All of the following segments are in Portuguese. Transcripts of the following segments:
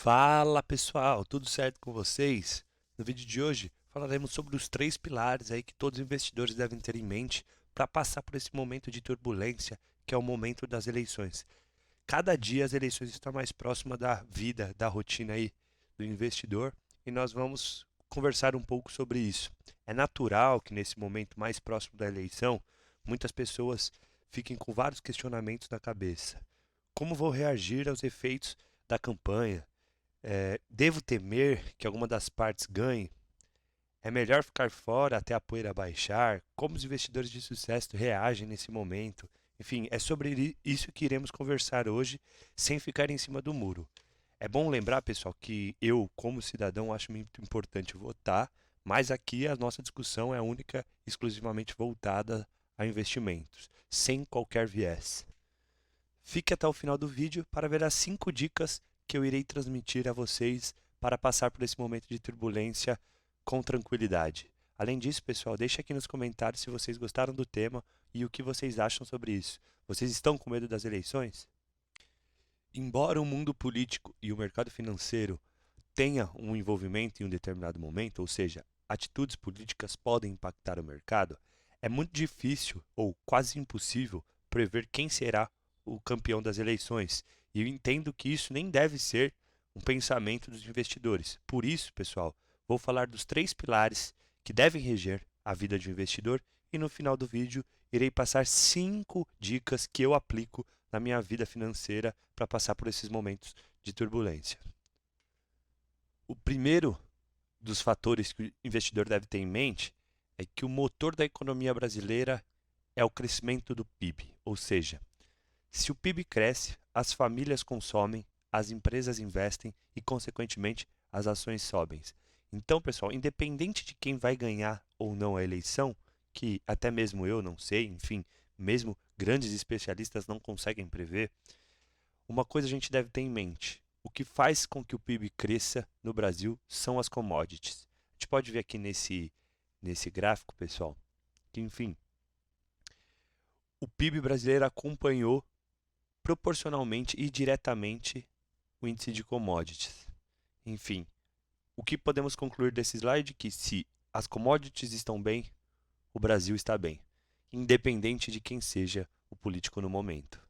Fala pessoal, tudo certo com vocês? No vídeo de hoje falaremos sobre os três pilares aí que todos os investidores devem ter em mente para passar por esse momento de turbulência que é o momento das eleições. Cada dia as eleições estão mais próximas da vida, da rotina aí do investidor e nós vamos conversar um pouco sobre isso. É natural que nesse momento mais próximo da eleição muitas pessoas fiquem com vários questionamentos na cabeça. Como vou reagir aos efeitos da campanha? Devo temer que alguma das partes ganhe? É melhor ficar fora até a poeira baixar? Como os investidores de sucesso reagem nesse momento? Enfim, é sobre isso que iremos conversar hoje, sem ficar em cima do muro. É bom lembrar, pessoal, que eu, como cidadão, acho muito importante votar, mas aqui a nossa discussão é única, exclusivamente voltada a investimentos, sem qualquer viés. Fique até o final do vídeo para ver as 5 dicas que eu irei transmitir a vocês para passar por esse momento de turbulência com tranquilidade. Além disso, pessoal, deixe aqui nos comentários se vocês gostaram do tema e o que vocês acham sobre isso. Vocês estão com medo das eleições? Embora o mundo político e o mercado financeiro tenha um envolvimento em um determinado momento, ou seja, atitudes políticas podem impactar o mercado, é muito difícil ou quase impossível prever quem será o campeão das eleições. E eu entendo que isso nem deve ser um pensamento dos investidores. Por isso, pessoal, vou falar dos três pilares que devem reger a vida de um investidor e no final do vídeo irei passar 5 dicas que eu aplico na minha vida financeira para passar por esses momentos de turbulência. O primeiro dos fatores que o investidor deve ter em mente é que o motor da economia brasileira é o crescimento do PIB, ou seja, se o PIB cresce, as famílias consomem, as empresas investem e, consequentemente, as ações sobem. Então, pessoal, independente de quem vai ganhar ou não a eleição, que até mesmo eu não sei, enfim, mesmo grandes especialistas não conseguem prever, uma coisa a gente deve ter em mente: o que faz com que o PIB cresça no Brasil são as commodities. A gente pode ver aqui nesse gráfico, pessoal, que, enfim, o PIB brasileiro acompanhou proporcionalmente e diretamente o índice de commodities. Enfim, o que podemos concluir desse slide? Que se as commodities estão bem, o Brasil está bem, independente de quem seja o político no momento.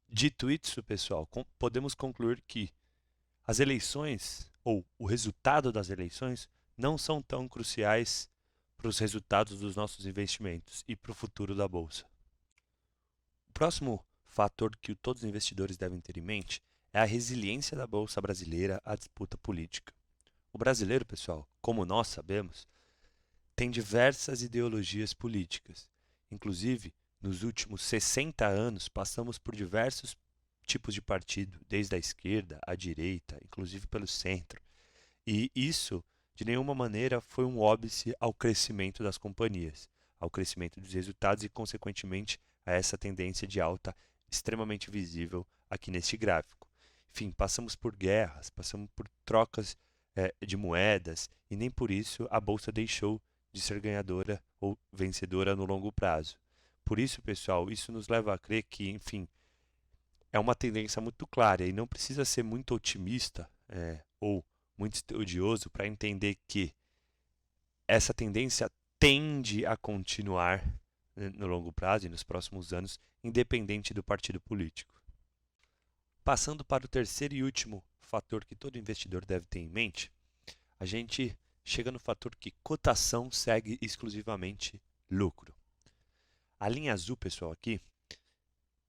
Dito isso, pessoal, podemos concluir que as eleições, ou o resultado das eleições, não são tão cruciais para os resultados dos nossos investimentos e para o futuro da Bolsa. O próximo fator que todos os investidores devem ter em mente é a resiliência da Bolsa brasileira à disputa política. O brasileiro, pessoal, como nós sabemos, tem diversas ideologias políticas. Inclusive, nos últimos 60 anos, passamos por diversos tipos de partido, desde a esquerda à direita, inclusive pelo centro. E isso, de nenhuma maneira, foi um óbice ao crescimento das companhias, ao crescimento dos resultados e, consequentemente, a essa tendência de alta extremamente visível aqui neste gráfico. Enfim, passamos por guerras, passamos por trocas de moedas e nem por isso a bolsa deixou de ser ganhadora ou vencedora no longo prazo. Por isso, pessoal, isso nos leva a crer que, enfim, é uma tendência muito clara e não precisa ser muito otimista ou muito estudioso para entender que essa tendência tende a continuar no longo prazo e nos próximos anos, independente do partido político. Passando para o terceiro e último fator que todo investidor deve ter em mente, a gente chega no fator que cotação segue exclusivamente lucro. A linha azul, pessoal, aqui,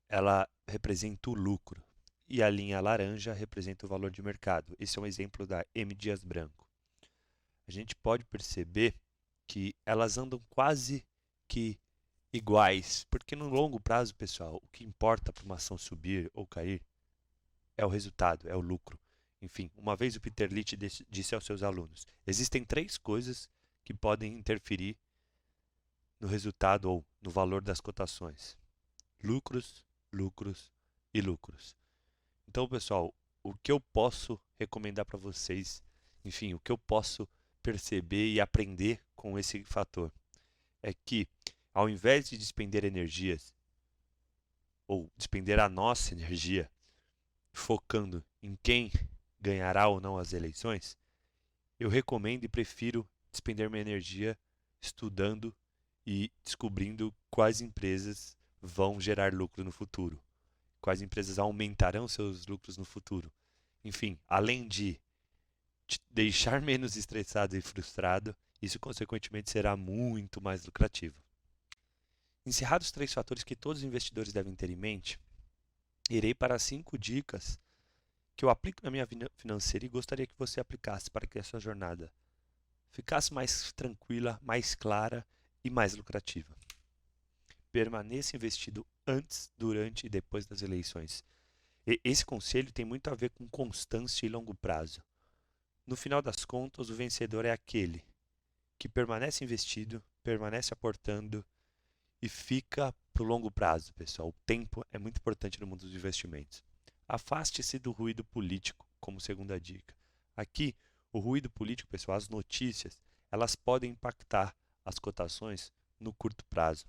ela representa o lucro e a linha laranja representa o valor de mercado. Esse é um exemplo da M. Dias Branco. A gente pode perceber que elas andam quase que iguais, porque no longo prazo, pessoal, o que importa para uma ação subir ou cair é o resultado, é o lucro. Enfim, uma vez o Peter Lynch disse aos seus alunos: existem 3 coisas que podem interferir no resultado ou no valor das cotações: lucros, lucros e lucros. Então, pessoal, o que eu posso recomendar para vocês, enfim, o que eu posso perceber e aprender com esse fator é que, ao invés de despender energias ou despender a nossa energia focando em quem ganhará ou não as eleições, eu recomendo e prefiro despender minha energia estudando e descobrindo quais empresas vão gerar lucro no futuro, quais empresas aumentarão seus lucros no futuro. Enfim, além de te deixar menos estressado e frustrado, isso consequentemente será muito mais lucrativo. Encerrados os 3 fatores que todos os investidores devem ter em mente, irei para 5 dicas que eu aplico na minha vida financeira e gostaria que você aplicasse para que a sua jornada ficasse mais tranquila, mais clara e mais lucrativa. Permaneça investido antes, durante e depois das eleições. Esse conselho tem muito a ver com constância e longo prazo. No final das contas, o vencedor é aquele que permanece investido, permanece aportando e fica para o longo prazo, pessoal. O tempo é muito importante no mundo dos investimentos. Afaste-se do ruído político, como segunda dica. Aqui, o ruído político, pessoal, as notícias, elas podem impactar as cotações no curto prazo.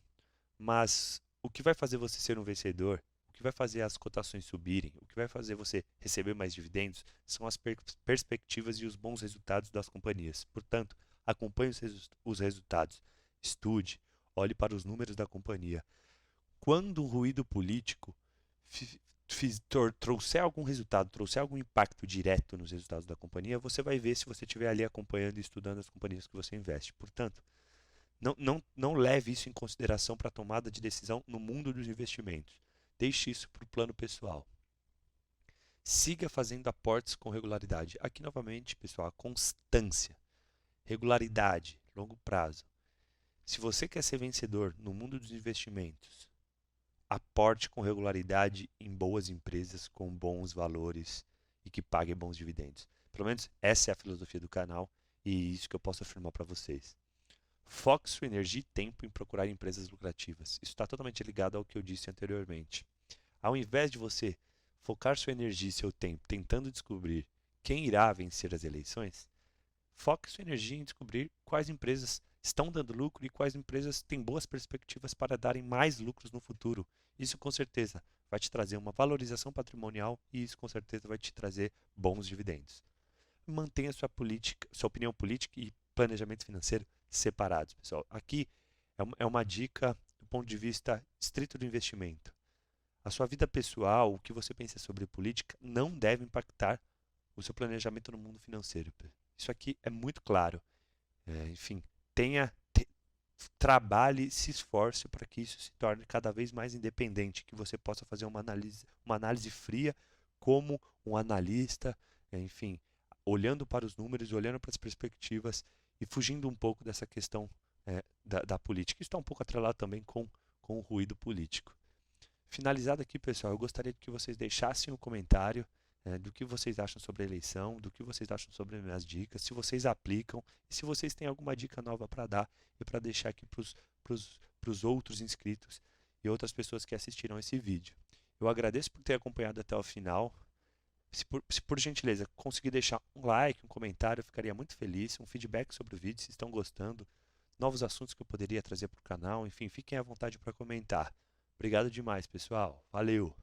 Mas o que vai fazer você ser um vencedor, o que vai fazer as cotações subirem, o que vai fazer você receber mais dividendos, são as perspectivas e os bons resultados das companhias. Portanto, acompanhe os resultados, estude, olhe para os números da companhia. Quando o ruído político trouxer algum resultado, trouxer algum impacto direto nos resultados da companhia, você vai ver se você estiver ali acompanhando e estudando as companhias que você investe. Portanto, não leve isso em consideração para a tomada de decisão no mundo dos investimentos. Deixe isso para o plano pessoal. Siga fazendo aportes com regularidade. Aqui, novamente, pessoal, a constância, regularidade, longo prazo. Se você quer ser vencedor no mundo dos investimentos, aporte com regularidade em boas empresas com bons valores e que paguem bons dividendos. Pelo menos essa é a filosofia do canal e isso que eu posso afirmar para vocês. Foque sua energia e tempo em procurar empresas lucrativas. Isso está totalmente ligado ao que eu disse anteriormente. Ao invés de você focar sua energia e seu tempo tentando descobrir quem irá vencer as eleições, foque sua energia em descobrir quais empresas estão dando lucro e quais empresas têm boas perspectivas para darem mais lucros no futuro. Isso com certeza vai te trazer uma valorização patrimonial e isso com certeza vai te trazer bons dividendos. Mantenha sua opinião política e planejamento financeiro separados, pessoal. Aqui é uma dica do ponto de vista estrito do investimento. A sua vida pessoal, o que você pensa sobre política, não deve impactar o seu planejamento no mundo financeiro. Isso aqui é muito claro. Enfim, trabalhe, se esforce para que isso se torne cada vez mais independente, que você possa fazer uma análise fria como um analista, enfim, olhando para os números, olhando para as perspectivas e fugindo um pouco dessa questão da política. Isso está um pouco atrelado também com o ruído político. Finalizado aqui, pessoal, eu gostaria que vocês deixassem um comentário do que vocês acham sobre a eleição, do que vocês acham sobre as minhas dicas, se vocês aplicam e se vocês têm alguma dica nova para dar e para deixar aqui para os outros inscritos e outras pessoas que assistiram esse vídeo. Eu agradeço por ter acompanhado até o final. Se por gentileza conseguir deixar um like, um comentário, eu ficaria muito feliz, um feedback sobre o vídeo, se estão gostando, novos assuntos que eu poderia trazer para o canal, enfim, fiquem à vontade para comentar. Obrigado demais, pessoal. Valeu!